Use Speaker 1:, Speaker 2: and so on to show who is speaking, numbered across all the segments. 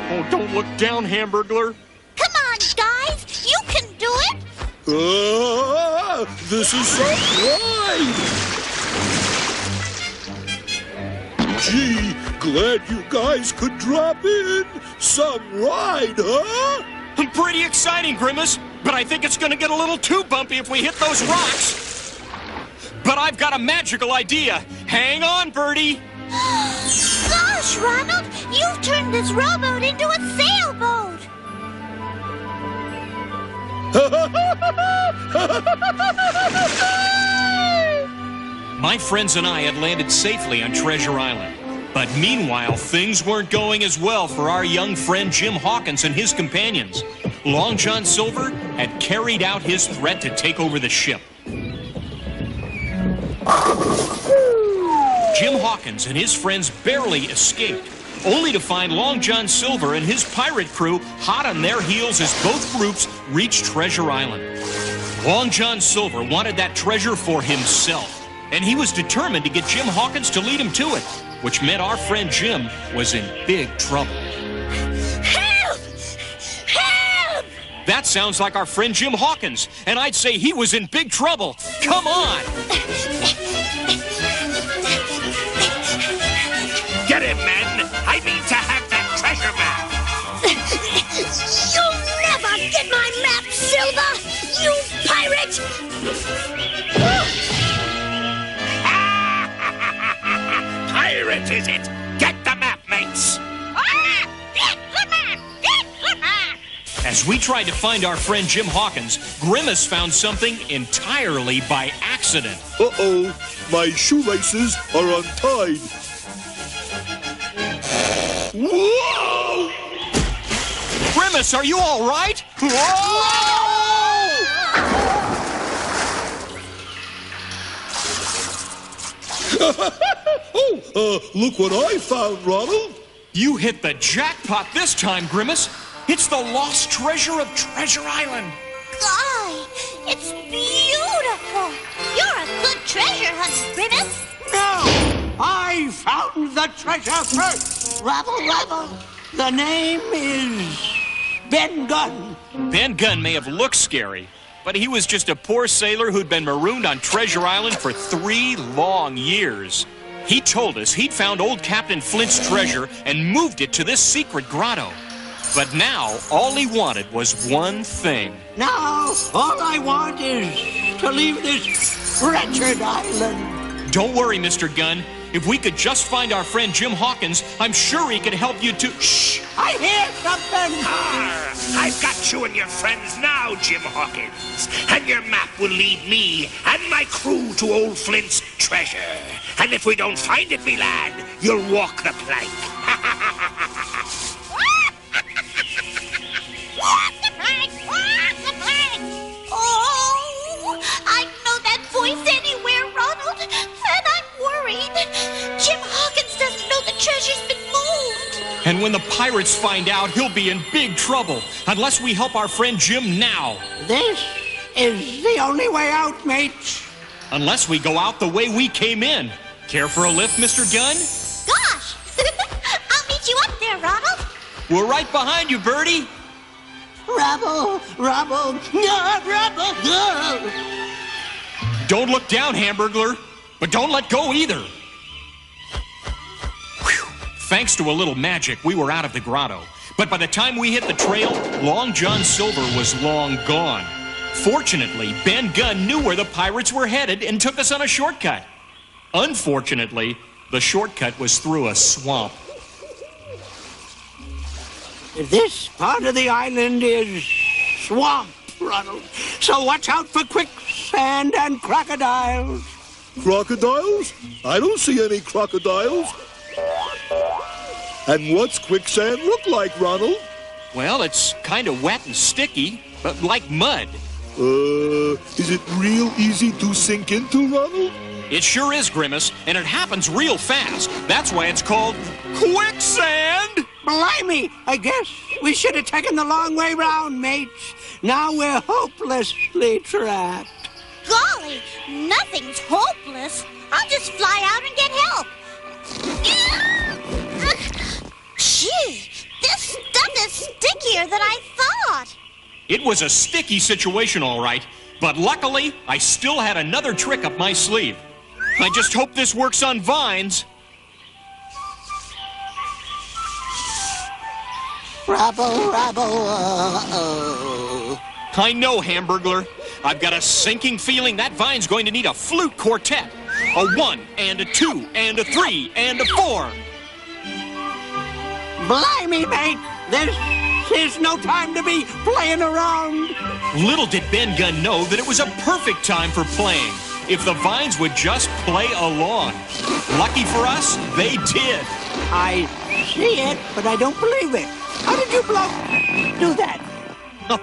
Speaker 1: Oh, don't look down, Hamburglar.
Speaker 2: Come on, guys. You can do it.
Speaker 3: This is some ride! Gee, glad you guys could drop in. Some ride, huh?
Speaker 1: Pretty exciting, Grimace, but I think it's gonna get a little too bumpy if we hit those rocks. But I've got a magical idea. Hang on, Birdie.
Speaker 2: Gosh, Ronald, you've turned this rowboat into a sailboat.
Speaker 1: My friends and I had landed safely on Treasure Island. But meanwhile, things weren't going as well for our young friend Jim Hawkins and his companions. Long John Silver had carried out his threat to take over the ship. Jim Hawkins and his friends barely escaped, only to find Long John Silver and his pirate crew hot on their heels as both groups reached Treasure Island. Long John Silver wanted that treasure for himself, and he was determined to get Jim Hawkins to lead him to it, which meant our friend Jim was in big trouble.
Speaker 2: Help! Help!
Speaker 1: That sounds like our friend Jim Hawkins, and I'd say he was in big trouble. Come on!
Speaker 4: Get him, men! I mean to have that treasure map!
Speaker 2: You'll never get my map, Silver! You pirate!
Speaker 4: Pirate, is it? Get the map, mates!
Speaker 2: Get the map! Get the map!
Speaker 1: As we tried to find our friend Jim Hawkins, Grimace found something entirely by accident.
Speaker 3: Uh-oh, my shoelaces are untied. Whoa!
Speaker 1: Grimace, are you all right?
Speaker 3: Look what I found, Ronald.
Speaker 1: You hit the jackpot this time, Grimace. It's the lost treasure of Treasure Island.
Speaker 2: Golly, it's beautiful. You're a good treasure hunter, Grimace.
Speaker 5: No! I found the treasure first! Rabble! The name is Ben Gunn.
Speaker 1: Ben Gunn may have looked scary, but he was just a poor sailor who'd been marooned on Treasure Island for 3 long years. He told us he'd found old Captain Flint's treasure and moved it to this secret grotto. But now, all he wanted was one thing.
Speaker 5: Now, all I want is to leave this wretched island.
Speaker 1: Don't worry, Mr. Gunn. If we could just find our friend Jim Hawkins, I'm sure he could help you to... Shh!
Speaker 5: I hear something!
Speaker 4: I've got you and your friends now, Jim Hawkins. And your map will lead me and my crew to old Flint's treasure. And if we don't find it, me lad, you'll walk the plank.
Speaker 2: Walk the plank! Walk the plank! Oh, I know that voice anywhere, Ronald. And I'm worried. Jim Hawkins doesn't know the treasure's been moved.
Speaker 1: And when the pirates find out, he'll be in big trouble, unless we help our friend Jim now.
Speaker 5: This is the only way out, mates.
Speaker 1: Unless we go out the way we came in. Care for a lift, Mr. Gunn?
Speaker 2: Gosh! I'll meet you up there, Ronald.
Speaker 1: We're right behind you, Birdie.
Speaker 5: Rabble! No, rabble! No!
Speaker 1: Don't look down, Hamburglar, but don't let go either. Whew. Thanks to a little magic, we were out of the grotto. But by the time we hit the trail, Long John Silver was long gone. Fortunately, Ben Gunn knew where the pirates were headed and took us on a shortcut. Unfortunately, the shortcut was through a swamp.
Speaker 5: This part of the island is swamp, Ronald. So watch out for quicksand and crocodiles.
Speaker 3: Crocodiles? I don't see any crocodiles. And what's quicksand look like, Ronald?
Speaker 1: Well, it's kind of wet and sticky, but like mud.
Speaker 3: Is it real easy to sink into, Ronald?
Speaker 1: It sure is, Grimace, and it happens real fast. That's why it's called quicksand!
Speaker 5: Blimey! I guess we should have taken the long way round, mates. Now we're hopelessly trapped.
Speaker 2: Golly, nothing's hopeless. I'll just fly out and get help. Gee, this stuff stickier than I thought.
Speaker 1: It was a sticky situation, all right. But luckily, I still had another trick up my sleeve. I just hope this works on vines.
Speaker 5: Rubble, rubble, uh-oh.
Speaker 1: I know, Hamburglar. I've got a sinking feeling that vine's going to need a flute quartet. A 1 and a 2 and a 3 and a 4.
Speaker 5: Blimey, mate! There's no time to be playing around.
Speaker 1: Little did Ben Gunn know that it was a perfect time for playing, if the vines would just play along. Lucky for us, they did.
Speaker 5: I see it, but I don't believe it. How did you do that?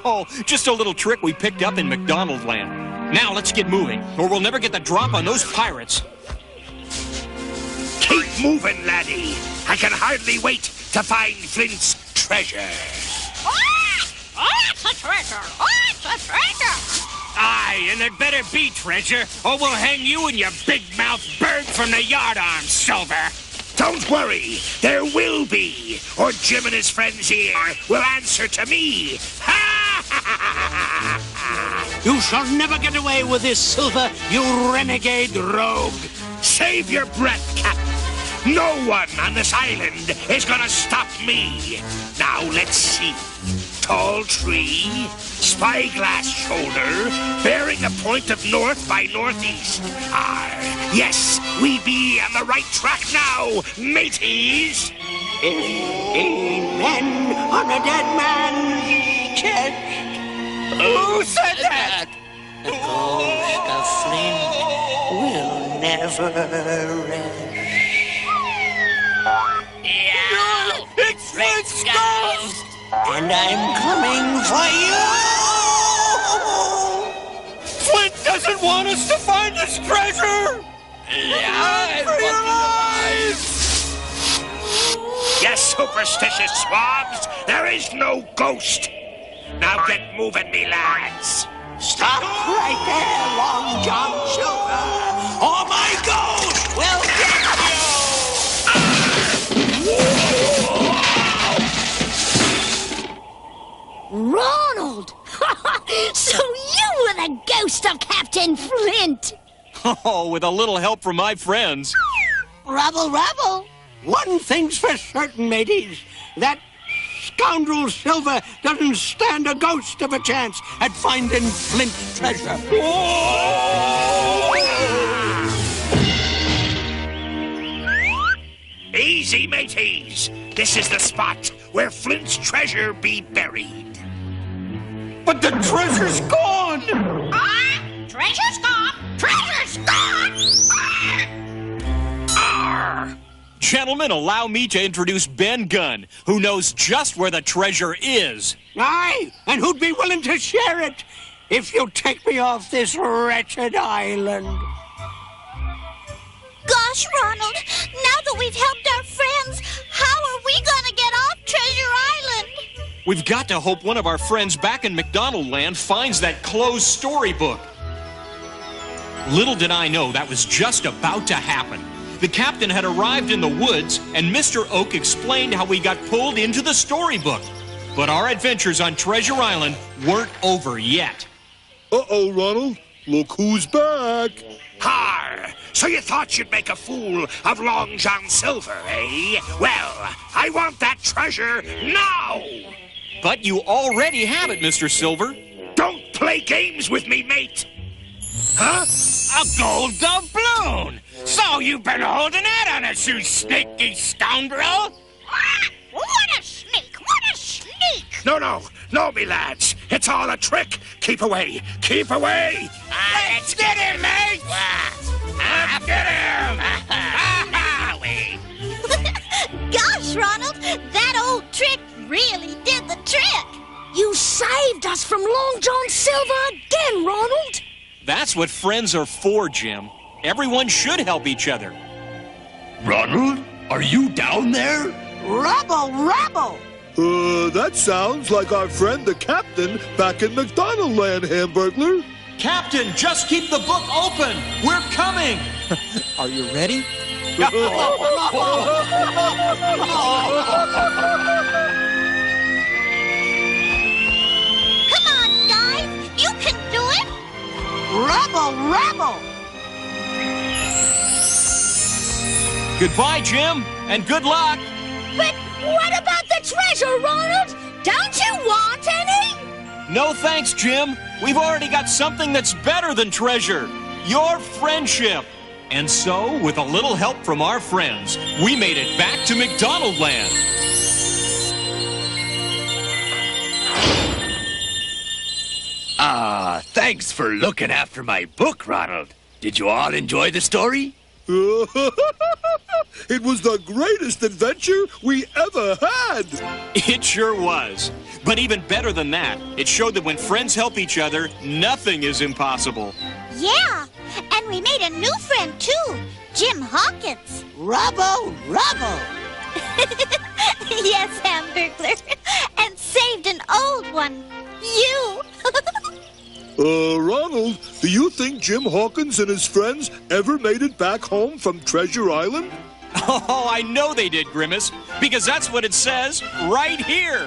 Speaker 1: Oh, just a little trick we picked up in McDonald land. Now let's get moving, or we'll never get the drop on those pirates.
Speaker 4: Keep moving, laddie. I can hardly wait to find Flint's treasure.
Speaker 2: It's a treasure! It's a treasure!
Speaker 6: Aye, and it better be treasure, or we'll hang you and your big-mouthed bird from the yardarm, Silver.
Speaker 4: Don't worry, there will be, or Jim and his friends here will answer to me.
Speaker 5: You shall never get away with this, Silver, you renegade rogue.
Speaker 4: Save your breath, Captain. No one on this island is gonna stop me. Now let's see. Tall tree, spyglass shoulder, bearing a point of north by northeast. Yes, we be on the right track now, mateys.
Speaker 5: Amen on a dead man's chest.
Speaker 6: Who said that?
Speaker 5: The ghost of Flint will never rest.
Speaker 6: Yeah, it's Flint's ghost!
Speaker 5: And I'm coming for you!
Speaker 1: Flint doesn't want us to find this treasure!
Speaker 6: Yeah,
Speaker 1: For your lives!
Speaker 4: Yes, superstitious swabs, there is no ghost. Now get moving, me lads.
Speaker 5: Stop right there, Long John Silver, or my ghost will get you!
Speaker 2: Ronald! So you were the ghost of Captain Flint!
Speaker 1: Oh, with a little help from my friends.
Speaker 2: Rubble, rubble!
Speaker 5: One thing's for certain, mateys. That scoundrel Silver doesn't stand a ghost of a chance at finding Flint's treasure.
Speaker 4: Easy, mateys. This is the spot where Flint's treasure be buried.
Speaker 1: But the treasure's gone!
Speaker 2: Treasure's gone! Treasure's gone!
Speaker 4: Arr!
Speaker 1: Gentlemen, allow me to introduce Ben Gunn, who knows just where the treasure is.
Speaker 5: Aye, and who'd be willing to share it if you take me off this wretched island?
Speaker 2: Gosh, Ronald, now that we've helped our friends, how are we gonna get off Treasure Island?
Speaker 1: We've got to hope one of our friends back in McDonald land finds that closed storybook. Little did I know that was just about to happen. The captain had arrived in the woods, and Mr. Oak explained how we got pulled into the storybook. But our adventures on Treasure Island weren't over yet.
Speaker 3: Uh-oh, Ronald. Look who's back.
Speaker 4: Har! So you thought you'd make a fool of Long John Silver, eh? Well, I want that treasure now!
Speaker 1: But you already have it, Mr. Silver.
Speaker 4: Don't play games with me, mate! Huh?
Speaker 6: A gold doubloon! So you've been holding out on us, you sneaky scoundrel!
Speaker 2: What a sneak! What a sneak!
Speaker 4: No, me lads. It's all a trick. Keep away! Keep away!
Speaker 6: Let's get him, mate! Get him!
Speaker 2: Gosh, Ronald, that old trick really did the trick! You saved us from Long John Silver again, Ronald!
Speaker 1: That's what friends are for, Jim. Everyone should help each other.
Speaker 7: Ronald, are you down there?
Speaker 5: Rubble, rubble!
Speaker 3: That sounds like our friend the captain back in McDonald land, Hamburglar.
Speaker 1: Captain, just keep the book open. We're coming. Are you ready? Goodbye, Jim, and good luck.
Speaker 2: But what about the treasure, Ronald? Don't you want any?
Speaker 1: No thanks, Jim. We've already got something that's better than treasure. Your friendship. And so, with a little help from our friends, we made it back to McDonald Land.
Speaker 7: Thanks for looking after my book, Ronald. Did you all enjoy the story?
Speaker 3: It was the greatest adventure we ever had.
Speaker 1: It sure was. But even better than that, it showed that when friends help each other, nothing is impossible.
Speaker 2: Yeah, and we made a new friend, too. Jim Hawkins.
Speaker 5: Rubble, rubble.
Speaker 2: Yes, Hamburglar. And saved an old one. You.
Speaker 3: Ronald, do you think Jim Hawkins and his friends ever made it back home from Treasure Island?
Speaker 1: Oh, I know they did, Grimace, because that's what it says right here.